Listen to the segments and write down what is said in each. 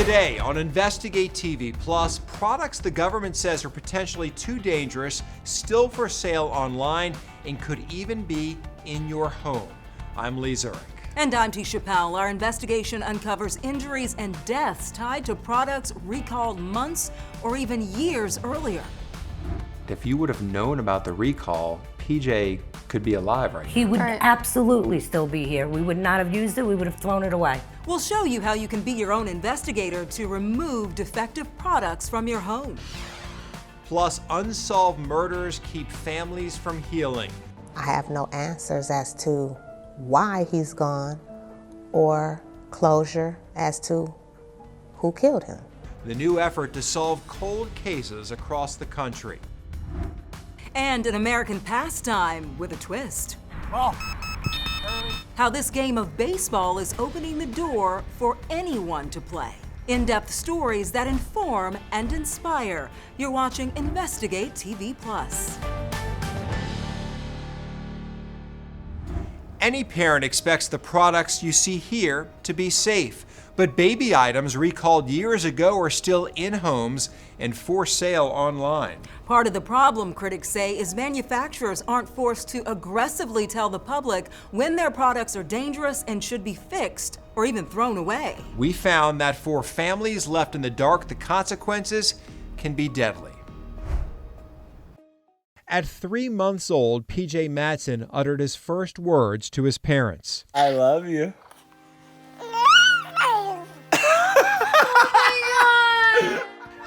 Today on Investigate TV Plus, products the government says are potentially too dangerous, still for sale online, and could even be in your home. I'm Lee Zurich. And I'm Tisha Powell. Our investigation uncovers injuries and deaths tied to products recalled months or even years earlier. If you would have known about the recall, PJ could be alive right now. He would absolutely still be here. We would not have used it, we would have thrown it away. We'll show you how you can be your own investigator to remove defective products from your home. Plus, unsolved murders keep families from healing. I have no answers as to why he's gone or closure as to who killed him. The new effort to solve cold cases across the country. And an American pastime with a twist. How this game of baseball is opening the door for anyone to play. In-depth stories that inform and inspire. You're watching Investigate TV Plus. Any parent expects the products you see here to be safe, but baby items recalled years ago are still in homes and for sale online. Part of the problem, critics say, is manufacturers aren't forced to aggressively tell the public when their products are dangerous and should be fixed or even thrown away. We found that for families left in the dark, the consequences can be deadly. At 3 months old, PJ Madsen uttered his first words to his parents. I love you.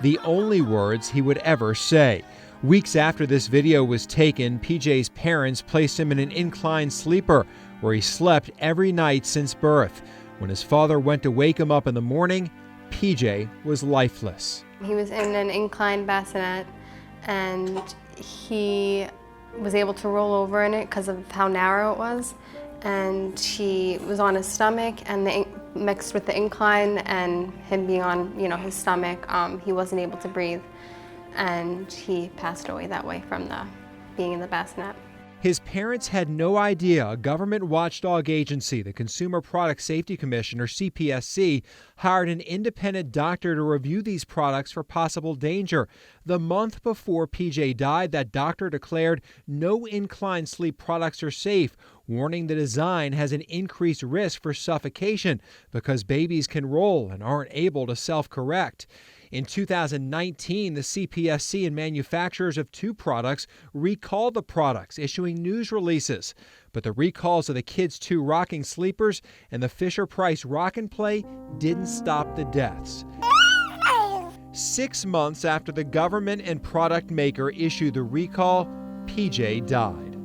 The only words he would ever say. Weeks after this video was taken, PJ's parents placed him in an incline sleeper where he slept every night since birth. When his father went to wake him up in the morning, PJ was lifeless. He was in an inclined bassinet and he was able to roll over in it because of how narrow it was. And he was on his stomach, and mixed with the incline and him being on, his stomach, he wasn't able to breathe, and he passed away that way from being in the bassinet. His parents had no idea a government watchdog agency, the Consumer Product Safety Commission, or CPSC, hired an independent doctor to review these products for possible danger. The month before PJ died, that doctor declared no inclined sleep products are safe, warning the design has an increased risk for suffocation because babies can roll and aren't able to self-correct. In 2019, the CPSC and manufacturers of 2 products recalled the products, issuing news releases. But the recalls of the Kids 2 rocking sleepers and the Fisher-Price Rock and Play didn't stop the deaths. 6 months after the government and product maker issued the recall, PJ died.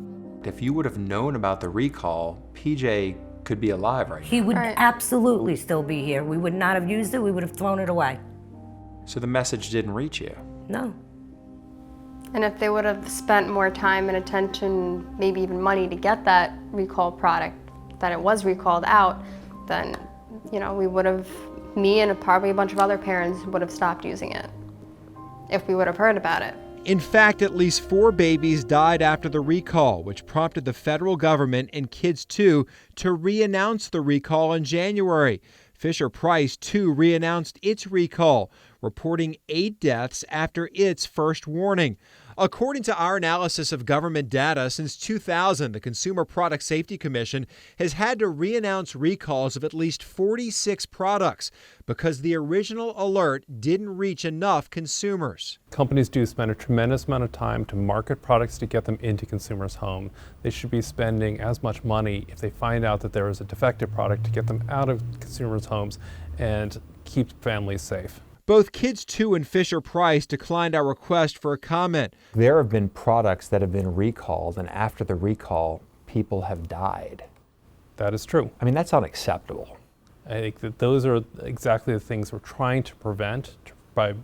If you would have known about the recall, PJ could be alive right now. He would absolutely still be here. We would not have used it, we would have thrown it away. So the message didn't reach you? No. And if they would have spent more time and attention, maybe even money to get that recall product, that it was recalled out, then, we would have, me and probably a bunch of other parents would have stopped using it if we would have heard about it. In fact, at least 4 babies died after the recall, which prompted the federal government and Kids 2 to re-announce the recall in January. Fisher-Price, too, re-announced its recall, reporting 8 deaths after its first warning. According to our analysis of government data, since 2000, the Consumer Product Safety Commission has had to re-announce recalls of at least 46 products because the original alert didn't reach enough consumers. Companies do spend a tremendous amount of time to market products to get them into consumers' home. They should be spending as much money if they find out that there is a defective product to get them out of consumers' homes and keep families safe. Both Kids 2 and Fisher-Price declined our request for a comment. There have been products that have been recalled, and after the recall, people have died. That is true. I mean, that's unacceptable. I think that those are exactly the things we're trying to prevent by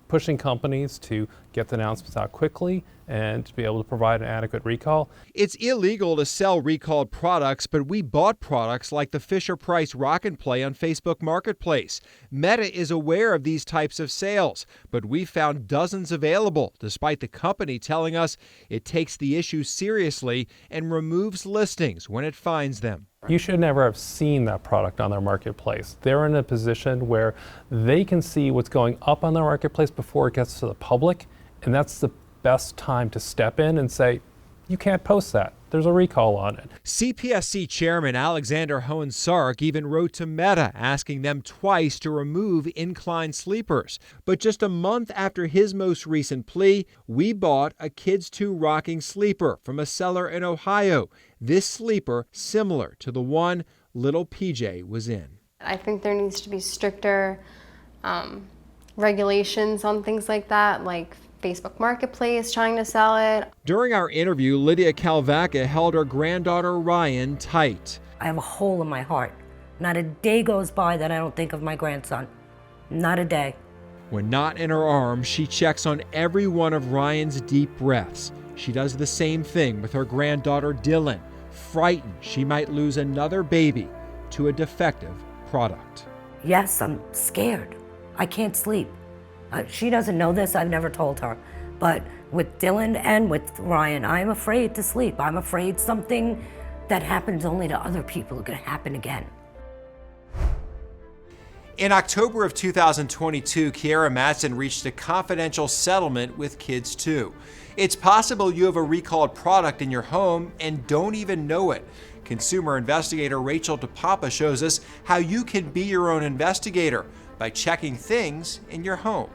pushing companies to get the announcements out quickly and to be able to provide an adequate recall. It's illegal to sell recalled products, but we bought products like the Fisher-Price Rock and Play on Facebook Marketplace. Meta is aware of these types of sales, but we found dozens available, despite the company telling us it takes the issue seriously and removes listings when it finds them. You should never have seen that product on their marketplace. They're in a position where they can see what's going up on their marketplace before it gets to the public, and that's the best time to step in and say, you can't post that. There's a recall on it. CPSC Chairman Alexander Hohensark even wrote to Meta asking them twice to remove incline sleepers. But just a month after his most recent plea, we bought a Kids 2 rocking sleeper from a seller in Ohio. This sleeper similar to the one little PJ was in. I think there needs to be stricter regulations on things like that, like Facebook Marketplace trying to sell it. During our interview, Lydia Calvaca held her granddaughter Ryan tight. I have a hole in my heart. Not a day goes by that I don't think of my grandson. Not a day. When not in her arms, she checks on every one of Ryan's deep breaths. She does the same thing with her granddaughter Dylan, frightened she might lose another baby to a defective product. Yes, I'm scared. I can't sleep. She doesn't know this, I've never told her. But with Dylan and with Ryan, I'm afraid to sleep. I'm afraid something that happens only to other people is going to happen again. In October of 2022, Kiara Matson reached a confidential settlement with Kids 2. It's possible you have a recalled product in your home and don't even know it. Consumer investigator Rachel DePapa shows us how you can be your own investigator by checking things in your home.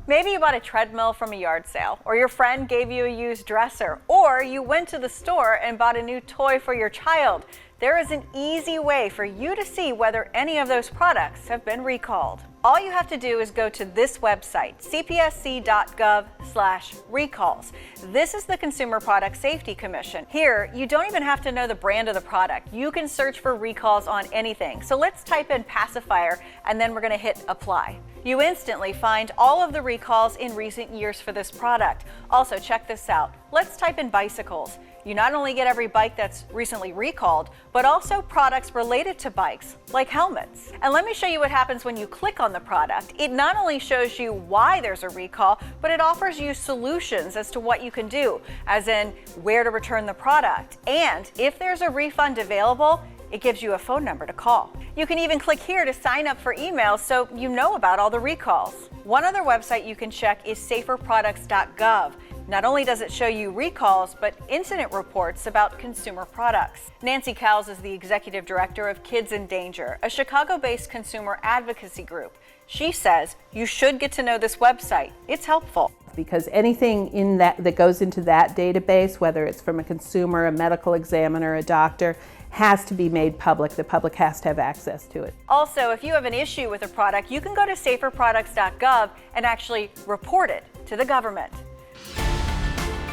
Maybe you bought a treadmill from a yard sale, or your friend gave you a used dresser, or you went to the store and bought a new toy for your child. There is an easy way for you to see whether any of those products have been recalled. All you have to do is go to this website, cpsc.gov/recalls. This is the Consumer Product Safety Commission. Here, you don't even have to know the brand of the product. You can search for recalls on anything. So let's type in pacifier, and then we're going to hit apply. You instantly find all of the recalls in recent years for this product. Also, check this out. Let's type in bicycles. You not only get every bike that's recently recalled, but also products related to bikes, like helmets. And let me show you what happens when you click on the product. It not only shows you why there's a recall, but it offers you solutions as to what you can do, as in where to return the product. And if there's a refund available, it gives you a phone number to call. You can even click here to sign up for emails so you know about all the recalls. One other website you can check is saferproducts.gov. Not only does it show you recalls, but incident reports about consumer products. Nancy Cowles is the executive director of Kids in Danger, a Chicago-based consumer advocacy group. She says you should get to know this website. It's helpful. Because anything in that goes into that database, whether it's from a consumer, a medical examiner, a doctor, has to be made public. The public has to have access to it. Also, if you have an issue with a product, you can go to saferproducts.gov and actually report it to the government.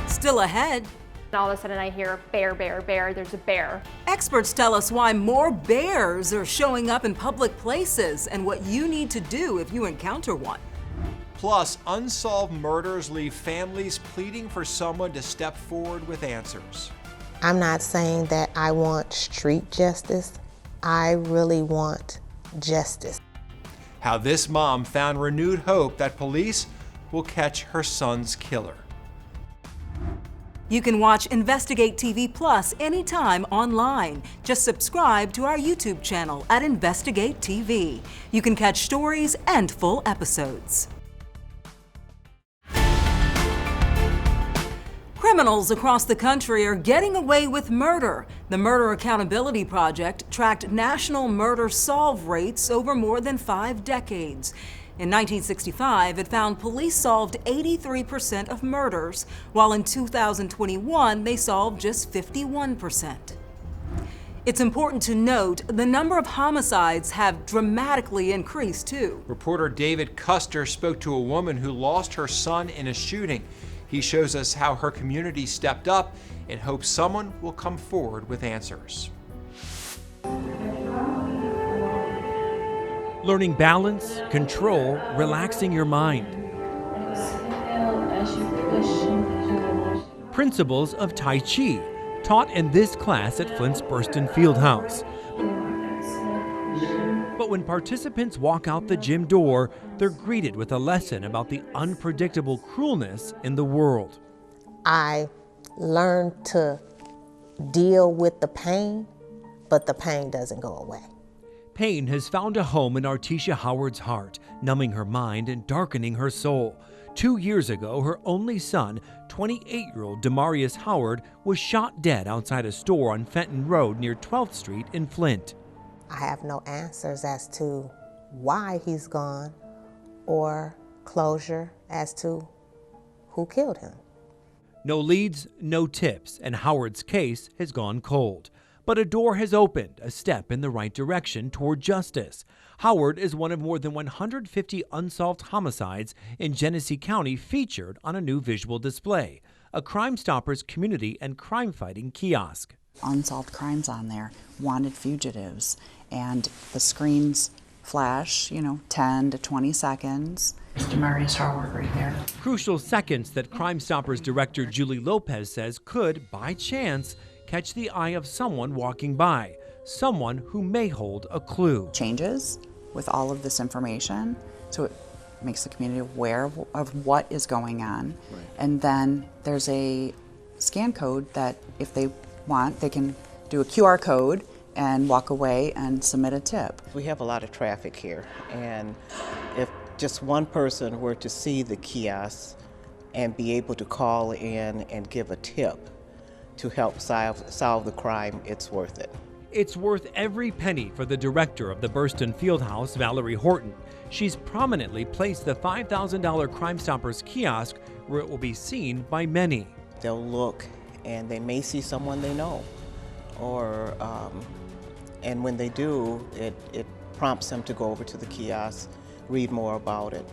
Still ahead, All of a sudden I hear bear, bear, bear, there's a bear. experts tell us why more bears are showing up in public places and what you need to do if you encounter one. Plus, unsolved murders leave families pleading for someone to step forward with answers. I'm not saying that I want street justice. I really want justice. How this mom found renewed hope that police will catch her son's killer. You can watch Investigate TV Plus anytime online. Just subscribe to our YouTube channel at Investigate TV. You can catch stories and full episodes. Criminals across the country are getting away with murder. The Murder Accountability Project tracked national murder solve rates over more than 5 decades. In 1965, it found police solved 83% of murders, while in 2021, they solved just 51%. It's important to note the number of homicides have dramatically increased, too. Reporter David Custer spoke to a woman who lost her son in a shooting. He shows us how her community stepped up and hopes someone will come forward with answers. Learning balance, control, relaxing your mind. principles of Tai Chi, taught in this class at Flint's Burston Fieldhouse. But when participants walk out the gym door, they're greeted with a lesson about the unpredictable cruelness in the world. I learned to deal with the pain, but the pain doesn't go away. Pain has found a home in Artesia Howard's heart, numbing her mind and darkening her soul. 2 years ago, her only son, 28-year-old Demarius Howard, was shot dead outside a store on Fenton Road near 12th Street in Flint. I have no answers as to why he's gone or closure as to who killed him. No leads, no tips, and Howard's case has gone cold. But a door has opened, a step in the right direction toward justice. Howard is one of more than 150 unsolved homicides in Genesee County featured on a new visual display, a Crime Stoppers community and crime-fighting kiosk. Unsolved crimes on there, wanted fugitives, and the screens flash, 10 to 20 seconds. Demarius Howard right there. Crucial seconds that Crime Stoppers director Julie Lopez says could, by chance, catch the eye of someone walking by, someone who may hold a clue. Changes with all of this information, so it makes the community aware of what is going on. Right. And then there's a scan code that if they want, they can do a QR code and walk away and submit a tip. We have a lot of traffic here, and if just one person were to see the kiosk and be able to call in and give a tip to help solve the crime, it's worth it. It's worth every penny for the director of the Burston Fieldhouse, Valerie Horton. She's prominently placed the $5,000 Crime Stoppers kiosk where it will be seen by many. They'll look and they may see someone they know, or and when they do, it prompts them to go over to the kiosk, read more about it.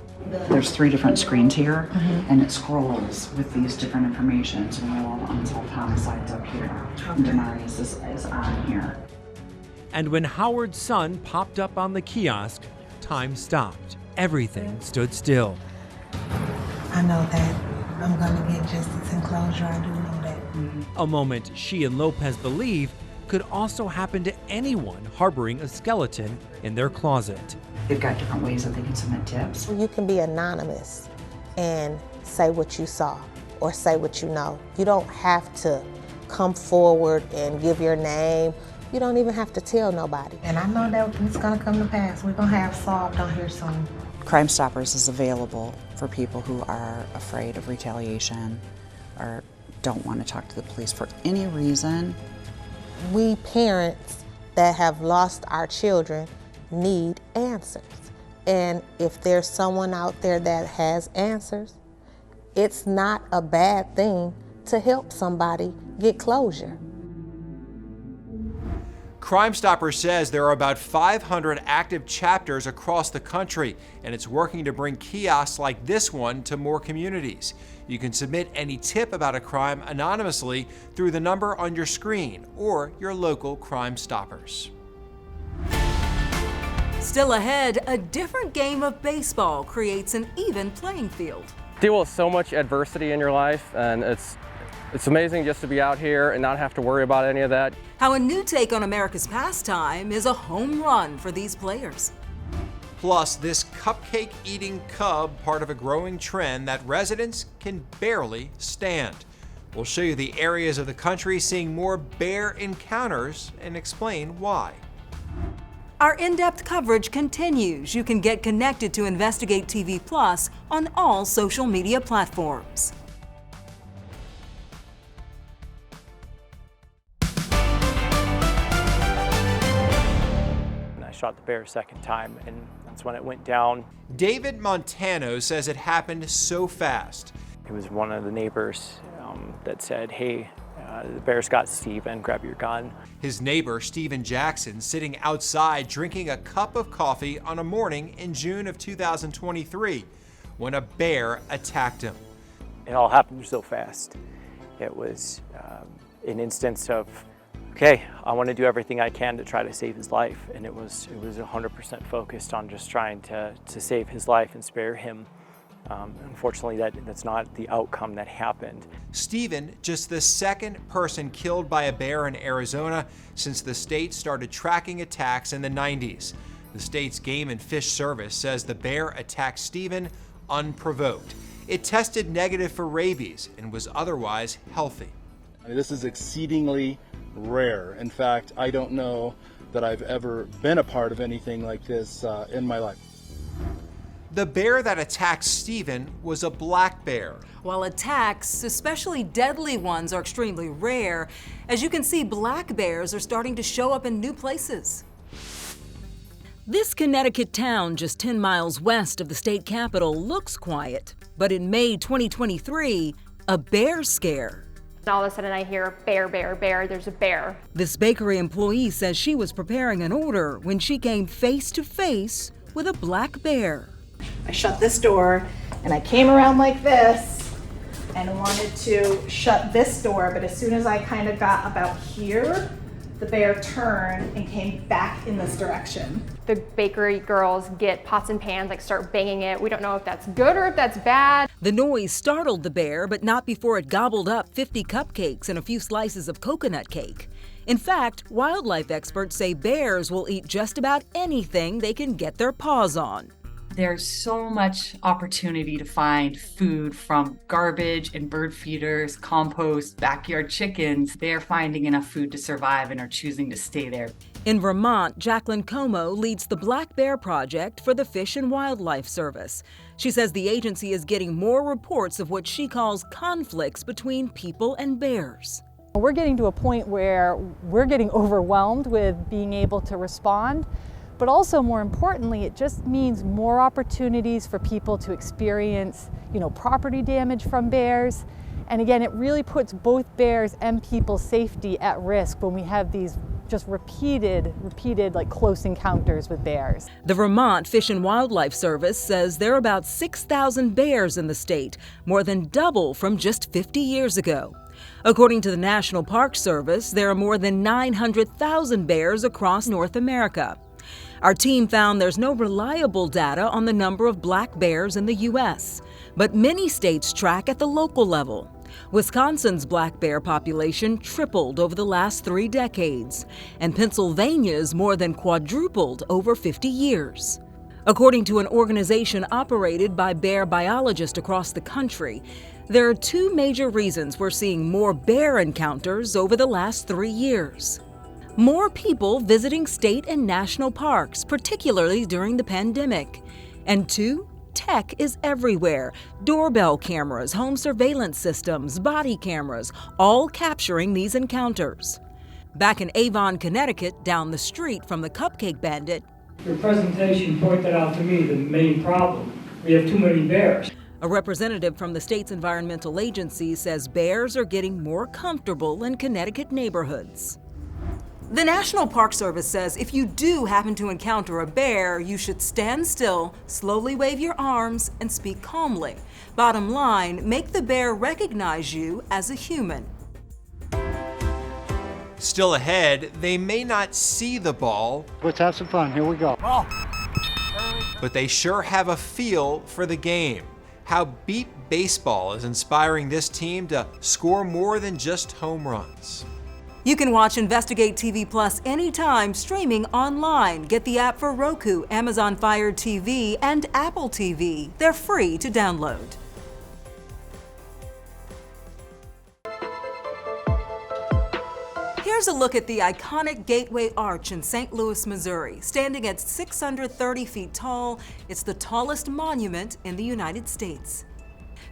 There's 3 different screens here, and it scrolls with these different information. So we have all the unsolved homicides up here, and Demarius is on here. And when Howard's son popped up on the kiosk, time stopped. Everything stood still. I know that I'm going to get justice and closure. I do know that. A moment she and Lopez believe could also happen to anyone harboring a skeleton in their closet. They've got different ways that they can submit tips. You can be anonymous and say what you saw or say what you know. You don't have to come forward and give your name. You don't even have to tell nobody. And I know that it's going to come to pass. We're going to have solved on here soon. Crime Stoppers is available for people who are afraid of retaliation or don't want to talk to the police for any reason. We parents that have lost our children need answers. And if there's someone out there that has answers, it's not a bad thing to help somebody get closure. Crime Stoppers says there are about 500 active chapters across the country, and it's working to bring kiosks like this one to more communities. You can submit any tip about a crime anonymously through the number on your screen or your local Crime Stoppers. Still ahead, a different game of baseball creates an even playing field. Deal with so much adversity in your life, and it's amazing just to be out here and not have to worry about any of that. How a new take on America's pastime is a home run for these players. Plus, this cupcake-eating cub, part of a growing trend that residents can barely stand. We'll show you the areas of the country seeing more bear encounters and explain why. Our in-depth coverage continues. You can get connected to InvestigateTV Plus on all social media platforms. I shot the bear a second time, and that's when it went down. David Montano says it happened so fast. It was one of the neighbors that said, hey, the bear's got Steven, grab your gun. His neighbor, Stephen Jackson, sitting outside drinking a cup of coffee on a morning in June of 2023 when a bear attacked him. It all happened so fast. It was an instance of, okay, I want to do everything I can to try to save his life. And it was 100% focused on just trying to save his life and spare him. Unfortunately, that's not the outcome that happened. Stephen, just the second person killed by a bear in Arizona since the state started tracking attacks in the 90s. The state's Game and Fish Service says the bear attacked Stephen unprovoked. It tested negative for rabies and was otherwise healthy. This is exceedingly rare. In fact, I don't know that I've ever been a part of anything like this in my life. The bear that attacked Stephen was a black bear. While attacks, especially deadly ones, are extremely rare, as you can see, black bears are starting to show up in new places. This Connecticut town just 10 miles west of the state capital looks quiet, but in May 2023, a bear scare. All of a sudden I hear bear, bear, bear, there's a bear. This bakery employee says she was preparing an order when she came face to face with a black bear. I shut this door and I came around like this and wanted to shut this door, but as soon as I kind of got about here, the bear turned and came back in this direction. The bakery girls get pots and pans, like start banging it. We don't know if that's good or if that's bad. The noise startled the bear, but not before it gobbled up 50 cupcakes and a few slices of coconut cake. In fact, wildlife experts say bears will eat just about anything they can get their paws on. There's so much opportunity to find food from garbage and bird feeders, compost, backyard chickens. They're finding enough food to survive and are choosing to stay there. In Vermont, Jacqueline Como leads the Black Bear Project for the Fish and Wildlife Service. She says the agency is getting more reports of what she calls conflicts between people and bears. We're getting to a point where we're getting overwhelmed with being able to respond. But also, more importantly, it just means more opportunities for people to experience, property damage from bears. And again, it really puts both bears and people's safety at risk when we have these just repeated like close encounters with bears. The Vermont Fish and Wildlife Service says there are about 6,000 bears in the state, more than double from just 50 years ago. According to the National Park Service, there are more than 900,000 bears across North America. Our team found there's no reliable data on the number of black bears in the U.S., but many states track at the local level. Wisconsin's black bear population tripled over the last 3 decades, and Pennsylvania's more than quadrupled over 50 years. According to an organization operated by bear biologists across the country, there are 2 major reasons we're seeing more bear encounters over the last 3 years. More people visiting state and national parks, particularly during the pandemic. And 2, tech is everywhere. Doorbell cameras, home surveillance systems, body cameras, all capturing these encounters. Back in Avon, Connecticut, down the street from the Cupcake Bandit, your presentation pointed out to me the main problem. We have too many bears. A representative from the state's environmental agency says bears are getting more comfortable in Connecticut neighborhoods. The National Park Service says if you do happen to encounter a bear, you should stand still, slowly wave your arms, and speak calmly. Bottom line, make the bear recognize you as a human. Still ahead, they may not see the ball. Let's have some fun. Here we go. Ball. But they sure have a feel for the game. How Beep Baseball is inspiring this team to score more than just home runs. You can watch Investigate TV Plus anytime, streaming online. Get the app for Roku, Amazon Fire TV, and Apple TV. They're free to download. Here's a look at the iconic Gateway Arch in St. Louis, Missouri. Standing at 630 feet tall, it's the tallest monument in the United States.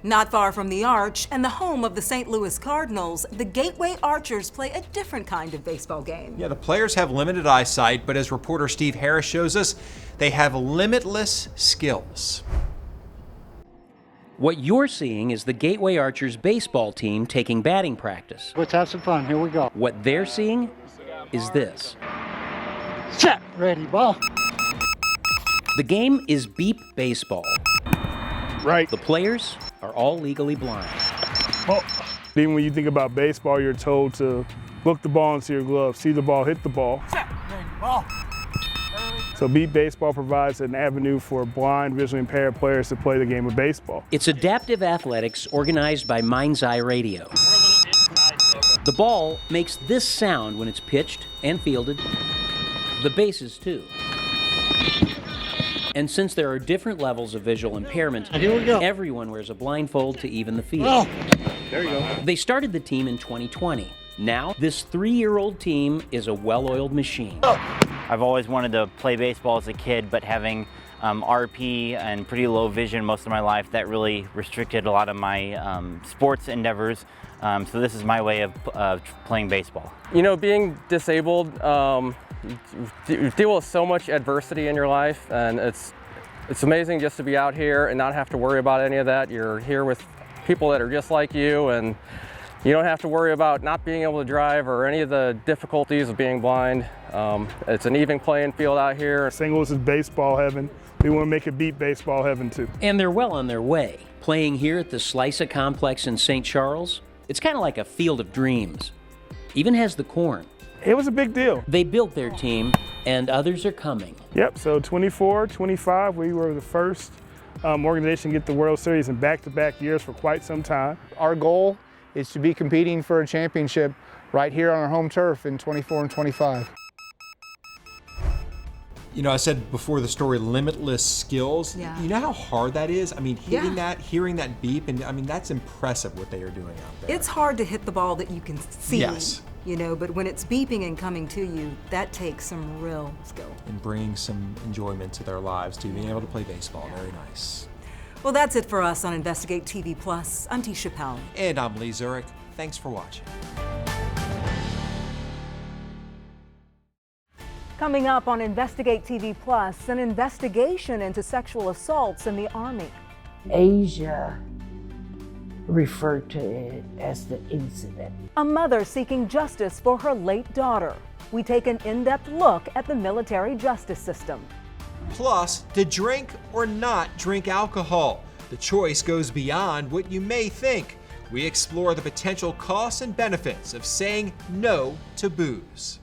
Not far from the arch and the home of the St. Louis Cardinals, the Gateway Archers play a different kind of baseball game. Yeah, the players have limited eyesight, but as reporter Steve Harris shows us, they have limitless skills. What you're seeing is the Gateway Archers baseball team taking batting practice. Let's have some fun. Here we go. What they're seeing is this. Set, ready, ball. The game is Beep Baseball. Right. The players are all legally blind. Well, even when you think about baseball, you're told to look the ball into your glove, see the ball, hit the ball. Set, ready, ball. So Beat Baseball provides an avenue for blind, visually impaired players to play the game of baseball. It's adaptive athletics organized by Mind's Eye Radio. The ball makes this sound when it's pitched and fielded. The bases too. And since there are different levels of visual impairment, everyone wears a blindfold to even the field. Oh, there you go. They started the team in 2020. Now, this 3-year-old team is a well-oiled machine. I've always wanted to play baseball as a kid, but having RP and pretty low vision most of my life, that really restricted a lot of my sports endeavors. So this is my way of playing baseball. You know, being disabled, you deal with so much adversity in your life, and it's amazing just to be out here and not have to worry about any of that. You're here with people that are just like you, and you don't have to worry about not being able to drive or any of the difficulties of being blind. It's an even playing field out here. St. Louis is baseball heaven. We want to make it Beat Baseball heaven too. And they're well on their way. Playing here at the Slica Complex in St. Charles, it's kind of like a field of dreams. Even has the corn. It was a big deal. They built their team, and others are coming. Yep, so 24, 25, we were the first organization to get the World Series in back-to-back years for quite some time. Our goal is to be competing for a championship right here on our home turf in 24 and 25. You know, I said before the story, limitless skills. Yeah. You know how hard that is? I mean, hitting Yeah. that, hearing that beep, and I mean, that's impressive what they are doing out there. It's hard to hit the ball that you can see. Yes. You know, but when it's beeping and coming to you, that takes some real skill. And bringing some enjoyment to their lives, too. Being able to play baseball, very nice. Well, that's it for us on Investigate TV Plus. I'm Tisha Powell. And I'm Lee Zurich. Thanks for watching. Coming up on Investigate TV Plus, an investigation into sexual assaults in the Army. Asia referred to it as the incident. A mother seeking justice for her late daughter. We take an in-depth look at the military justice system. Plus, to drink or not drink alcohol. The choice goes beyond what you may think. We explore the potential costs and benefits of saying no to booze.